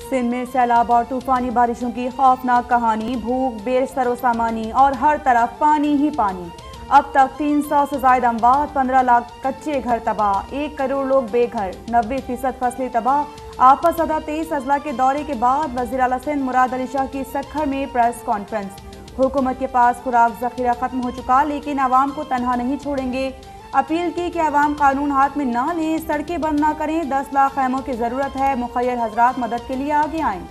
सिंध में सैलाब और तूफानी बारिशों की खौफनाक कहानी। भूख, बेसरो सामानी और हर तरफ पानी ही पानी। अब तक 300 से ज्यादा अमवात, 15 लाख कच्चे घर तबाह, 1 करोड़ लोग बेघर, 90% फसलें तबाह। आफत ज़दा 23 अजला के दौरे के बाद वज़ीर आला सिंध मुराद अली शाह की सक्खर में प्रेस कॉन्फ्रेंस। हुकूमत के पास खुराक जखीरा खत्म हो चुका, लेकिन आवाम को तनहा नहीं छोड़ेंगे। अपील की कि आवाम कानून हाथ में ना लें, सड़कें बंद ना करें। 10 लाख खैमों की जरूरत है, मुखय्यर हजरात मदद के लिए आगे आएं।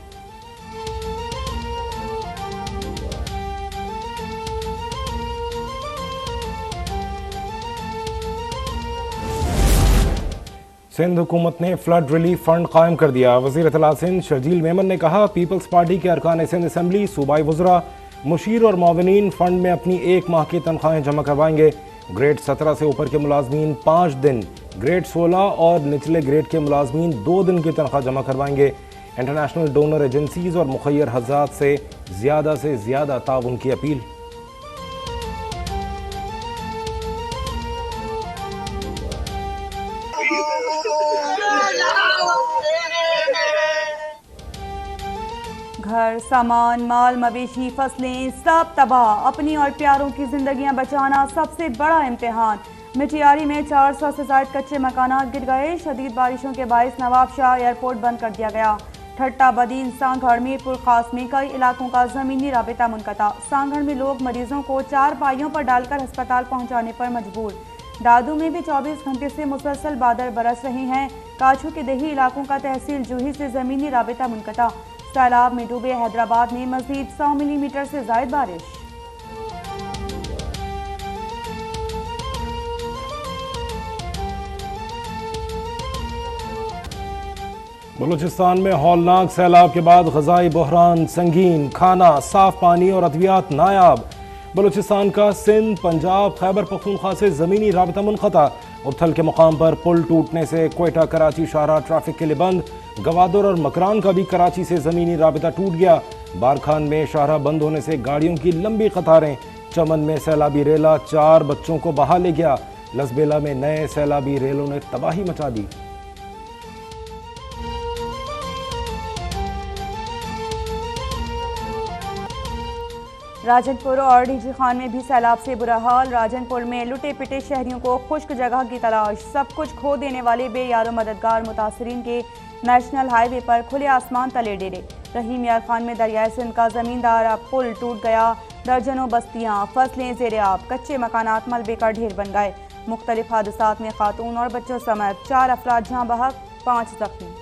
सिंध हुकूमत ने फ्लड रिलीफ फंड कायम कर दिया। वज़ीर इत्तला सिंध शर्जील मेमन ने कहा, पीपल्स पार्टी के अरकान सिंध असम्बली, सूबाई वज़रा, मुशीर और मुआविनीन फंड में अपनी 1 माह की तनख्वाहें जमा करवाएंगे। ग्रेड 17 से ऊपर के मुलाजमीन 5 दिन, ग्रेड 16 और निचले ग्रेड के मुलाजमीन 2 दिन की तनख्वाह जमा करवाएंगे। इंटरनेशनल डोनर एजेंसीज और मुखय्यर हज़रात से ज़्यादा ताउन की अपील। घर, सामान, माल, मवेशी, फसलें सब तबाह। अपनी और प्यारों की जिंदगियां बचाना सबसे बड़ा इम्तिहान। मिटियारी में 400 से ज्यादा कच्चे मकानात गिर गए। शदीद बारिशों के बायस नवाबशाह एयरपोर्ट बंद कर दिया गया। ठट्टा बदीन, सांगढ़, मीरपुर खास में कई इलाकों का जमीनी राबिता मुनक़ता। सांगढ़ में लोग मरीजों को 4 पाइयों पर डालकर अस्पताल पहुँचाने पर मजबूर। दादू में भी 24 घंटे से मुसलसल बादल बरस रहे हैं। काछू के दही इलाकों का तहसील जूही से जमीनी राबिता मुनक़ता। सैलाब में डूबे हैदराबाद में मजीद 100 मिलीमीटर से ज्यादा बारिश। बलूचिस्तान में हौलनाक सैलाब के बाद ग़ज़ाई बहरान संगीन। खाना, साफ पानी और अद्वियात नायाब। बलूचिस्तान का सिंध, पंजाब, खैबर पख्तूनख्वा से ज़मीनी राबिता मुनक़ता। उथल के मुकाम पर पुल टूटने से कोयटा कराची शाहराह ट्रैफिक के लिए बंद। गवादर और मकरान का भी कराची से ज़मीनी राबिता टूट गया। बारखान में शाहराह बंद होने से गाड़ियों की लंबी कतारें। चमन में सैलाबी रेला 4 बच्चों को बहा ले गया। लसबेला में नए सैलाबी रेलों ने तबाही मचा दी। राजनपुर और डीजी खान में भी सैलाब से बुरा हाल। राजनपुर में लुटे पिटे शहरियों को खुश्क जगह की तलाश। सब कुछ खो देने वाले बेयारो मददगार मुतासरीन के नेशनल हाईवे पर खुले आसमान तले डेरे। रहीम यार खान में दरियाए सिंध का जमींदार पुल टूट गया। दर्जनों बस्तियां, फसलें ज़ेरे-आब, कच्चे मकानात मलबे का ढेर बन गए। मुख्तलिफ हादसात में खातून और बच्चों समेत 4 अफराद जहां बहक, 5 जख्मी।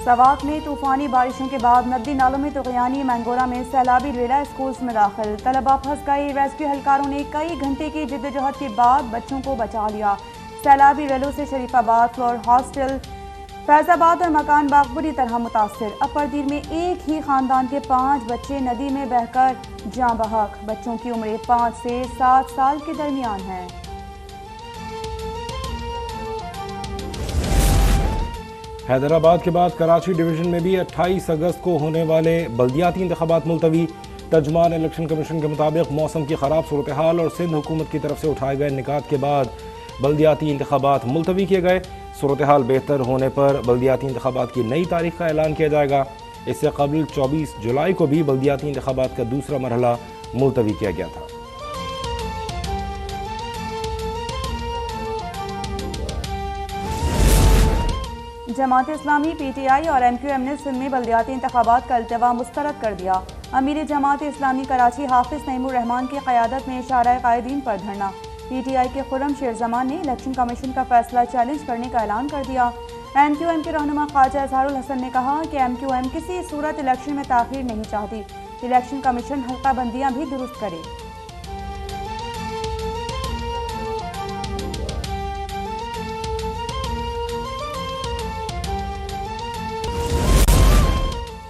सवात में तूफानी बारिशों के बाद नदी नालों में तुग़यानी। मैंगोरा में सैलाबी रेला स्कूल्स में दाखिल। तलबा फंस गए। रेस्क्यू एहलकारों ने कई घंटे की जिद्दोजहद के बाद बच्चों को बचा लिया। सैलाबी रेलों से शरीफाबाद, फ्लोर हॉस्टल, फैजाबाद और मकान बाग बुरी तरह मुतासर। अपरदीर में एक ही खानदान के 5 बच्चे नदी में बहकर जाँ बहक। बच्चों की उम्रें 5 से 7 साल के दरमियान है। हैदराबाद के बाद कराची डिवीजन में भी 28 अगस्त को होने वाले बल्दियाती इंतखाबात मुलतवी। तर्जुमान इलेक्शन कमीशन के मुताबिक मौसम की ख़राब सूरत हाल और सिंध हुकूमत की तरफ से उठाए गए निकात के बाद बल्दियाती इंतखाबात मुलतवी किए गए। सूरत हाल बेहतर होने पर बल्दियाती इंतखाबात की नई तारीख का ऐलान किया जाएगा। इससे कबल 24 जुलाई को भी बल्दियाती इंतखाबात का दूसरा मरहला मुलतवी किया गया था। जमात इस्लामी, PTI और MQM ने सिंध में बल्दियाती इंतखाबात का इल्तिवा मुस्तरद कर दिया। अमीर जमात इस्लामी कराची हाफिज नईमुर रहमान की क़यादत में शाहराह कायदीन पर धरना। PTI के खुर्रम शेर जमान ने इलेक्शन कमीशन का फैसला चैलेंज करने का ऐलान कर दिया। MQM के रहनुमा ख्वाजा इजहारुल हसन ने कहा कि MQM किसी सूरत इलेक्शन में ताख़ीर नहीं चाहती। इलेक्शन कमीशन हल्का बंदियाँ भी दुरुस्त करे।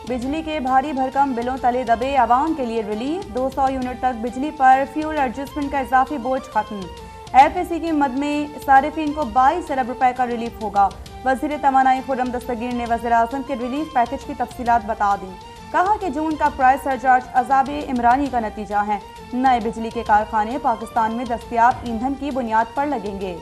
बिजली के भारी भरकम बिलों तले दबे आवाम के लिए रिलीफ। 200 यूनिट तक बिजली पर फ्यूल एडजस्टमेंट का इजाफी बोझ खत्म। FAC की मद में सारिफीन को 22 अरब रुपए का रिलीफ होगा। वज़ीर तवानाई खुर्रम दस्तगीर ने वज़ीर आज़म के रिलीफ पैकेज की तफसीलात बता दी। कहा कि जून का प्राइस सरचार्ज अज़ाब इमरानी का नतीजा है। नए बिजली के कारखाने पाकिस्तान में दस्तयाब ईंधन की बुनियाद पर लगेंगे।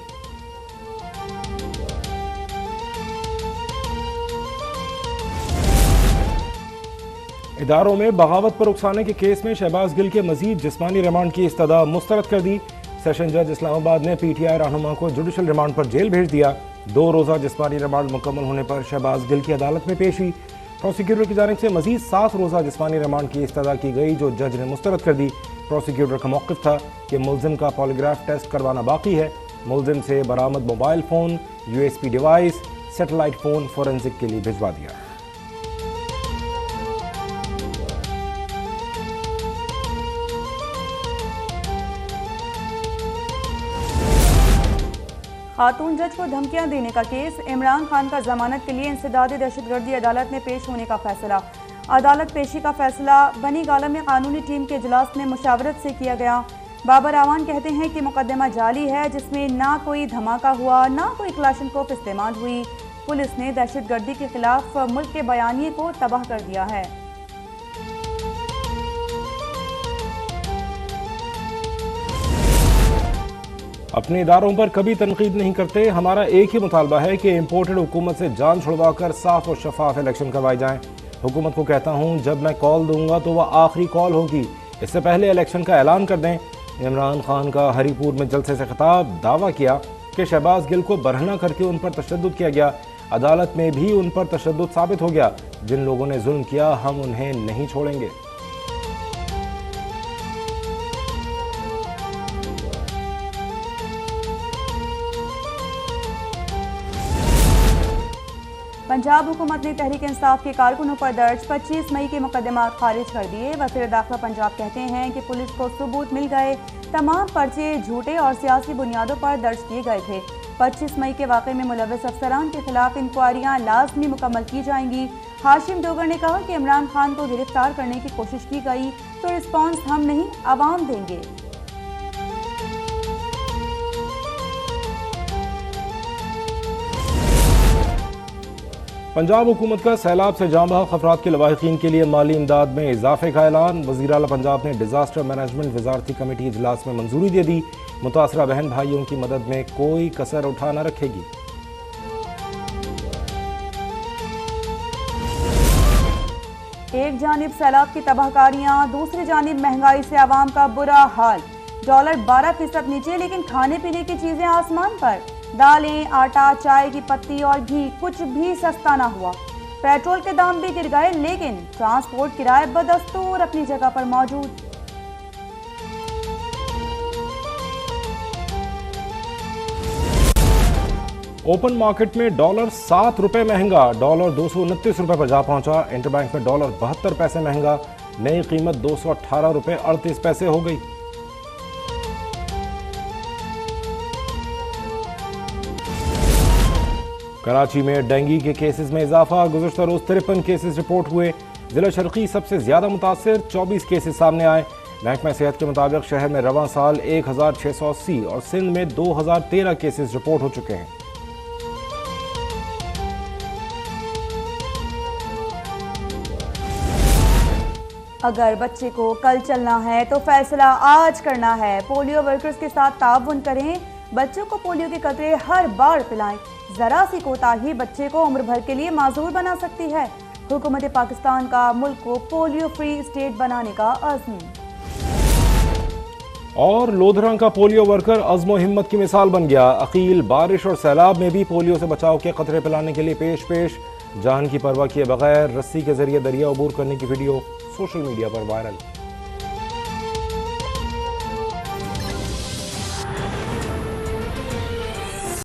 इदारों में बगावत पर उकसाने के केस में शहबाज गिल के मजीद जिस्मानी रिमांड की इस्तदा मुस्तरद कर दी। सेशन जज इस्लामाबाद ने PTI रहनुमा को जुडिशल रिमांड पर जेल भेज दिया। 2 रोज़ा जिस्मानी रिमांड मुकम्मल होने पर शहबाज गिल की अदालत में पेशी। प्रोसिक्यूटर की जानिब से मजीद 7 रोज़ा जिस्मानी रिमांड की इस्तदा की गई, जो जज ने मुस्तरद कर दी। प्रोसिक्यूटर का मौक़िफ़ था कि मुल्ज़िम का पॉलीग्राफ टेस्ट करवाना बाकी है। मुल्ज़िम से बरामद mobile phone, USB device, satellite phone forensic के लिए भिजवा दिया। खातून जज को धमकियां देने का केस, इमरान खान का जमानत के लिए इंसदादी दहशतगर्दी अदालत में पेश होने का फैसला। अदालत पेशी का फैसला बनी गाला में कानूनी टीम के इजलास में मुशावरत से किया गया। बाबर आवान कहते हैं कि मुकदमा जाली है, जिसमें ना कोई धमाका हुआ, ना कोई क्लाशनकोफ इस्तेमाल हुई। पुलिस ने दहशतगर्दी के खिलाफ मुल्क के बयानिए को तबाह कर दिया है। अपने इदारों पर कभी तनकीद नहीं करते। हमारा एक ही मुतालबा है कि इम्पोर्टेड हुकूमत से जान छुड़वा कर साफ और शफाफ इलेक्शन करवाए जाएं। हुकूमत को कहता हूं, जब मैं कॉल दूंगा तो वह आखिरी कॉल होगी, इससे पहले इलेक्शन का ऐलान कर दें। इमरान खान का हरीपुर में जलसे से खिताब, दावा किया कि शहबाज गिल को बरहना करके उन पर तशद्दुद किया गया। अदालत में भी उन पर तशद्दुद साबित हो गया। जिन लोगों ने जुल्म किया, हम उन्हें नहीं छोड़ेंगे। पंजाब हुकूमत ने तहरीक इंसाफ के कारकुनों पर दर्ज 25 मई के मुकदमात खारिज कर दिए। वज़ीर दाखिला पंजाब कहते हैं कि पुलिस को सबूत मिल गए, तमाम पर्चे झूठे और सियासी बुनियादों पर दर्ज किए गए थे। 25 मई के वाक़े में मुलव्वस अफसरान के खिलाफ इंक्वायरियां लाजमी मुकम्मल की जाएंगी। हाशिम डोगर ने कहा कि इमरान खान को गिरफ्तार करने की कोशिश की गई तो रिस्पॉन्स हम नहीं, आवाम देंगे। पंजाब हुकूमत का सैलाब से जाँ बहक अफराद के लवाहिकीन के लिए माली इमदाद में इजाफे का ऐलान। वज़ीर आला पंजाब ने डिजास्टर मैनेजमेंट वजारती कमेटी इजलास में मंजूरी दे दी। मुतासरा बहन भाइयों की मदद में कोई कसर उठा न रखेगी। एक जानिब सैलाब की तबाहकारियां, दूसरी जानिब महंगाई से आवाम का बुरा हाल। डॉलर 12% नीचे, लेकिन खाने पीने की चीजें आसमान पर। दालें, आटा, चाय की पत्ती और घी कुछ भी सस्ता ना हुआ। पेट्रोल के दाम भी गिर गए, लेकिन ट्रांसपोर्ट किराए बदस्तूर अपनी जगह पर मौजूद। ओपन मार्केट में डॉलर 7 रुपए महंगा, डॉलर 229 रुपए पर जा पहुंचा। इंटरबैंक में डॉलर 72 पैसे महंगा, नई कीमत 218 रुपए 38 पैसे हो गई। कराची में डेंगू के केसेस में इजाफा, गुज़श्ता रोज 53 केसेस रिपोर्ट हुए। जिला शर्की सबसे ज्यादा मुतासिर, 24 केसेस सामने आए। महकमा सेहत के मुताबिक शहर में रवां साल 1680 और सिंध में 2013 केसेस रिपोर्ट हो चुके हैं। अगर बच्चे को कल चलना है तो फैसला आज करना है। पोलियो वर्कर्स के साथ ताउन करें, बच्चों को पोलियो के कतरे हर बार पिलाएं। जरा सी कोताही बच्चे को उम्र भर के लिए माजूर बना सकती है। हुकूमत पाकिस्तान का मुल्क को पोलियो फ्री स्टेट बनाने का अज़्म। और लोधरा का पोलियो वर्कर अज़्म व हिम्मत की मिसाल बन गया। अकील बारिश और सैलाब में भी पोलियो से बचाव के कतरे पिलाने के लिए पेश जान की परवाह किए बगैर रस्सी के जरिए दरिया अबूर करने की वीडियो सोशल मीडिया पर वायरल।